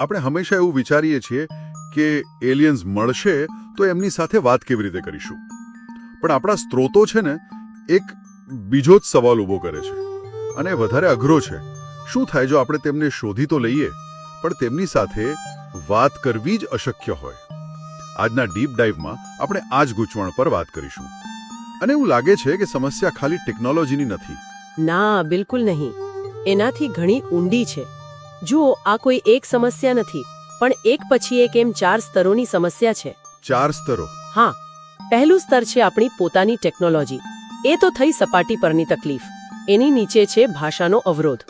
આપણે હંમેશા એવું વિચારીએ છીએ કે એલિયન્સ મળશે તો એમની સાથે વાત કેવી રીતે કરીશું, પણ આપણા સ્ત્રોતો છે ને એક બીજો જ સવાલ ઊભો કરે છે અને વધારે અઘરો છે. શું થાય જો આપણે તેમને શોધી તો લઈએ પણ તેમની સાથે વાત કરવી જ અશક્ય હોય? આજના ડીપ ડાઇવમાં આપણે આ જ ગૂંચવણ પર વાત કરીશું. અને એવું લાગે છે કે સમસ્યા ખાલી ટેકનોલોજીની નથી. ના, બિલકુલ નહીં. એનાથી ઘણી ઊંડી છે. જુઓ, આ કોઈ એક સમસ્યા નથી, પણ એક પછી એક એમ 4 સ્તરોની સમસ્યા છે. 4 સ્તરો? હા. પહેલું સ્તર છે આપણી પોતાની ટેકનોલોજી. એ તો થઈ સપાટી પરની તકલીફ. એની નીચે છે ભાષાનો અવરોધ.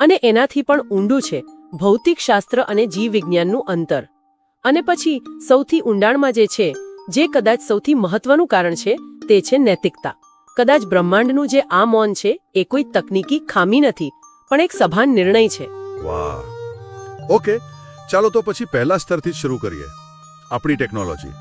અને એનાથી પણ ઊંડું છે ભૌતિકશાસ્ત્ર અને જીવવિજ્ઞાનનું અંતર. અને પછી સૌથી ઊંડાણમાં જે છે, જે કદાચ સૌથી મહત્વનું કારણ છે, તે છે નૈતિકતા. કદાચ બ્રહ્માંડનું જે આ મૌન છે એ કોઈ તકનીકી ખામી નથી, પણ એક સભાન નિર્ણય છે. વાહ. ઓકે, ચાલો તો પછી પહેલા સ્તરથી જ શરૂ કરીએ. આપણી ટેકનોલોજી.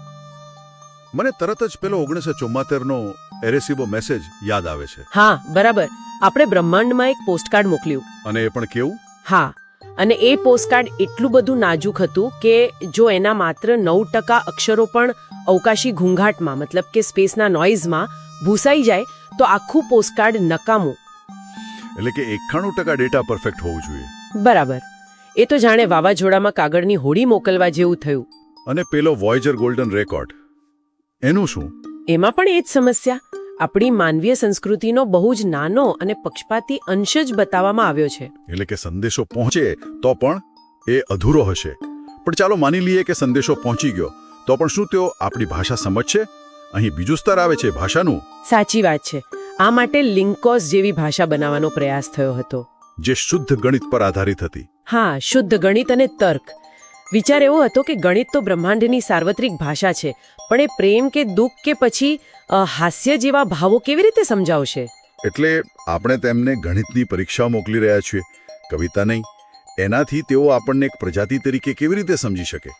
મને તરત જ પેલો 1974નો એરેસીબો મેસેજ યાદ આવે છે. હા, બરાબર. આપણે બ્રહ્માંડમાં એક પોસ્ટકાર્ડ મોકલ્યું. અને એ પણ કેવું? હા, અને એ પોસ્ટકાર્ડ એટલું બધું નાજુક હતું કે જો એના માત્ર 9% અક્ષરો પણ અવકાશી ઘૂંઘાટમાં, મતલબ કે સ્પેસના નોઇઝમાં ભૂસાઈ જાય તો આખું પોસ્ટકાર્ડ નકામું. એટલે કે 91% ડેટા પરફેક્ટ હોવું જોઈએ. બરાબર. એ તો જાણે વાવાઝોડામાં કાગળની હોડી મોકલવા જેવું થયું. અને પેલો વોયેજર ગોલ્ડન રેકોર્ડ, એનું શું? એમાં પણ એ જ સમસ્યા. આપણી માનવીય સંસ્કૃતિનો બહુ જ નાનો અને પક્ષપાતી અંશ જ બતાવવામાં આવ્યો છે. એટલે કે સંદેશો પહોંચે તો પણ એ અધૂરો હશે. પણ ચાલો માની લઈએ કે સંદેશો પહોંચી ગયો, તો પણ શું તેઓ આપણી ભાષા સમજશે? અહીં બીજું સ્તર આવે છે, ભાષાનું. સાચી વાત છે. આ માટે લિંકોસ જેવી ભાષા બનાવવાનો પ્રયાસ થયો હતો, જે શુદ્ધ ગણિત પર આધારિત હતી. હા, શુદ્ધ ગણિત અને તર્ક. વિચાર એવો હતો કે ગણિત તો બ્રહ્માંડની સાર્વત્રિક ભાષા છે, પણ એ પ્રેમ કે દુઃખ કે પછી હાસ્ય જેવા ભાવો કેવી રીતે સમજાવશે? એટલે આપણે તેમને ગણિતની પરીક્ષા મોકલી રહ્યા છીએ, કવિતા નહીં. એનાથી તેઓ આપણને એક પ્રજાતિ તરીકે કેવી રીતે સમજી શકે?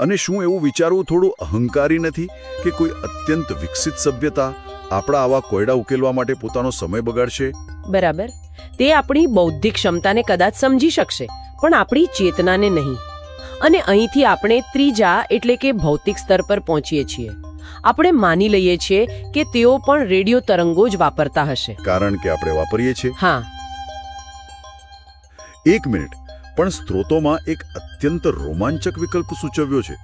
અને શું એવું વિચારવું થોડું અહંકારી નથી કે કોઈ અત્યંત વિકસિત સભ્યતા આપણા આવા કોયડા ઉકેલવા માટે પોતાનો સમય બગાડશે? બરાબર. તે આપણી બૌદ્ધિક ક્ષમતાને કદાચ સમજી શકશે, પણ આપણી ચેતનાને નહીં. અને અહીંથી આપણે ત્રીજા એટલે કે ભૌતિક સ્તર પર પહોંચીએ છીએ. આપણે માની લઈએ છીએ કે તેઓ પણ રેડિયો તરંગો જ વાપરતા હશે. કારણ કે આપણે વાપરીએ છીએ. હા. એક મિનિટ, પણ સ્ત્રોતોમાં એક અત્યંત રોમાંચક વિકલ્પ સૂચવ્યો છે,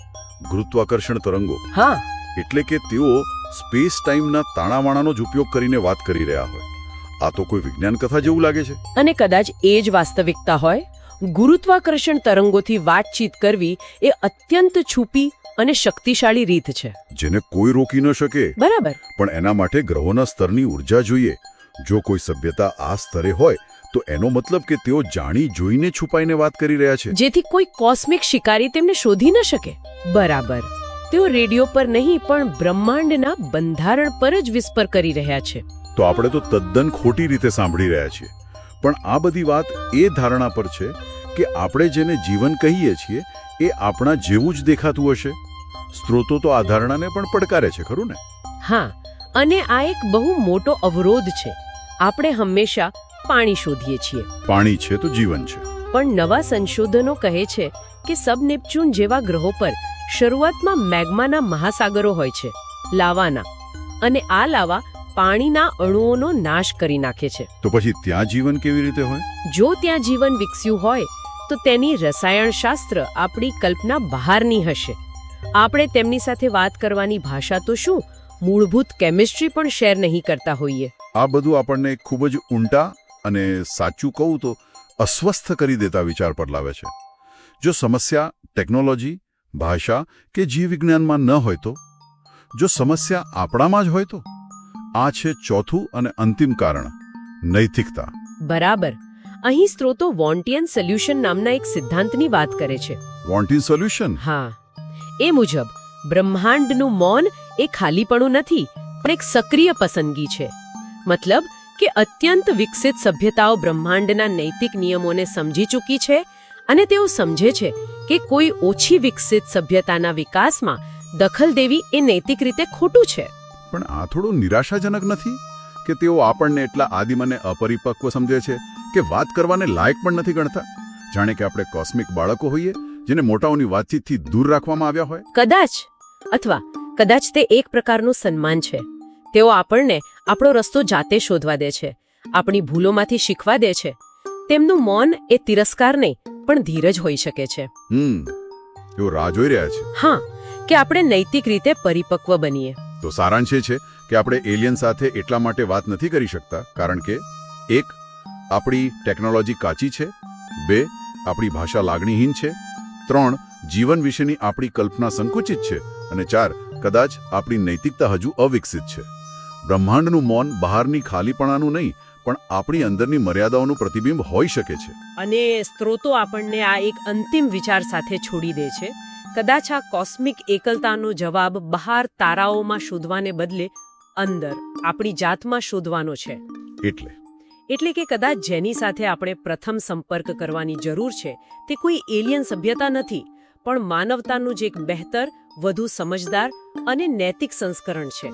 ગુરુત્વાકર્ષણ તરંગો. હા. એટલે કે તેઓ સ્પેસ ટાઈમના તાણાવાણાનો જ ઉપયોગ કરીને વાત કરી રહ્યા હોય. આ તો કોઈ વિજ્ઞાન કથા જેવું લાગે છે. અને કદાચ એ જ વાસ્તવિકતા હોય. ગુરુત્વાકર્ષણ તરંગોથી વાતચીત કરવી એ અત્યંત છુપી અને શક્તિશાળી રીત છે, જેને કોઈ રોકી ન શકે. બરાબર. પણ એના માટે ગ્રહોના સ્તરની ઉર્જા જોઈએ. જો કોઈ સભ્યતા આ સ્તરે હોય તો એનો મતલબ કે તેઓ જાણી જોઈને છુપાઈને વાત કરી રહ્યા છે, જેથી કોઈ કોસ્મિક શિકારી તેમને શોધી ન શકે. બરાબર. તેઓ રેડિયો પર નહીં પણ બ્રહ્માંડના બંધારણ પર જ વિસ્પર કરી રહ્યા છે. તો આપણે તો તદ્દન ખોટી રીતે સાંભળી રહ્યા છીએ. પણ આ બધી વાત એ ધારણા પર છે કે આપણે જેને જીવન કહીએ છીએ એ આપણા જેવું જ દેખાતું હશે. સ્ત્રોતો તો આ ધારણાને પણ પડકારે છે, ખરું ને? હા, અને આ એક બહુ મોટો અવરોધ છે. આપણે હંમેશા પાણી શોધીએ છીએ. પાણી છે તો જીવન છે. પણ નવા સંશોધનો કહે છે કે સબ નેપચ્યુન જેવા ગ્રહો પર શરૂઆતમાં મેગ્માના મહાસાગરો હોય છે, લાવાના. અને આ લાવા પાણીના અણુઓનો નાશ કરી નાખે છે. તો પછી ત્યાં જીવન કેવી રીતે હોય? જો ત્યાં જીવન વિકસ્યું હોય તો તેની રસાયણશાસ્ત્ર આપણી કલ્પના બહારની હશે. આપણે તેમની સાથે વાત કરવાની ભાષા તો શું, મૂળભૂત કેમિસ્ટ્રી પણ શેર નહીં કરતા હોઈએ. આ બધું આપણને ખૂબ જ ઊંડા અને સાચું કહું તો અસ્વસ્થ કરી દેતા વિચાર પર લાવે છે. જો સમસ્યા ટેકનોલોજી, ભાષા કે જીવવિજ્ઞાનમાં ન હોય તો? જો સમસ્યા આપણામાં જ હોય તો? આ છે ચોથું અને અંતિમ કારણ, નૈતિકતા. બરાબર. અહીં સ્ત્રોતો વોન્ટિયન સોલ્યુશન નામના એક સિદ્ધાંતની વાત કરે છે. વોન્ટિયન સોલ્યુશન? હા. એ મુજબ બ્રહ્માંડનું મૌન એ ખાલીપણું નથી, પણ એક સક્રિય પસંદગી છે. મતલબ કે અત્યંત વિકસિત સભ્યતાઓ બ્રહ્માંડના નૈતિક નિયમોને સમજી ચૂકી છે અને તેઓ સમજે છે કે કોઈ ઓછી વિકસિત સભ્યતાના વિકાસમાં દખલ દેવી એ નૈતિક રીતે ખોટું છે. પણ આ થોડું નિરાશાજનક નથી કે તેઓ આપણને એટલા આદિમ અને અપરિપક્વ સમજે છે કે વાત કરવાને લાયક પણ નથી ગણતા? જાણે કે આપણે કોસ્મિક બાળકો હોઈએ જેને મોટાઓની વાતચીતથી દૂર રાખવામાં આવ્યા હોય. કદાચ અથવા કદાચ તે એક પ્રકારનું સન્માન છે. તેઓ આપણને આપણો રસ્તો જાતે શોધવા દે છે, આપણી ભૂલોમાંથી શીખવા દે છે. તેમનું મૌન એ તિરસ્કાર નહીં પણ ધીરજ હોઈ શકે છે. એવો રાહ જોઈ રહ્યા છે. હા, કે આપણે નૈતિક રીતે પરિપક્વ બનીએ. તો સારાંશ એ છે કે આપણે એલિયન સાથે એટલા માટે વાત નથી કરી શકતા કારણ કે 1. આપણી ટેકનોલોજી કાચી છે. 2. આપણી ભાષા લાગણીહીન છે. 3. જીવન વિશેની આપણી કલ્પના સંકુચિત છે. અને 4. કદાચ આપણી નૈતિકતા હજુ અવિકસિત છે. બ્રહ્માંડનું મૌન બહારની ખાલીપણાનું નહીં પણ આપણી અંદરની મર્યાદાઓનું પ્રતિબિંબ હોઈ શકે છે. અને સ્ત્રોતો આપણને આ એક અંતિમ વિચાર સાથે છોડી દે છે. કદાચ આ કોસ્મિક એકલતાનો જવાબ બહાર તારાઓમાં શોધવાને બદલે અંદર આપણી જાતમાં શોધવાનો છે. એટલે કે કદાચ જેની સાથે આપણે પ્રથમ સંપર્ક કરવાની જરૂર છે તે કોઈ એલિયન સભ્યતા નથી પણ માનવતાનું જ એક બહેતર, વધુ સમજદાર અને નૈતિક સંસ્કરણ છે.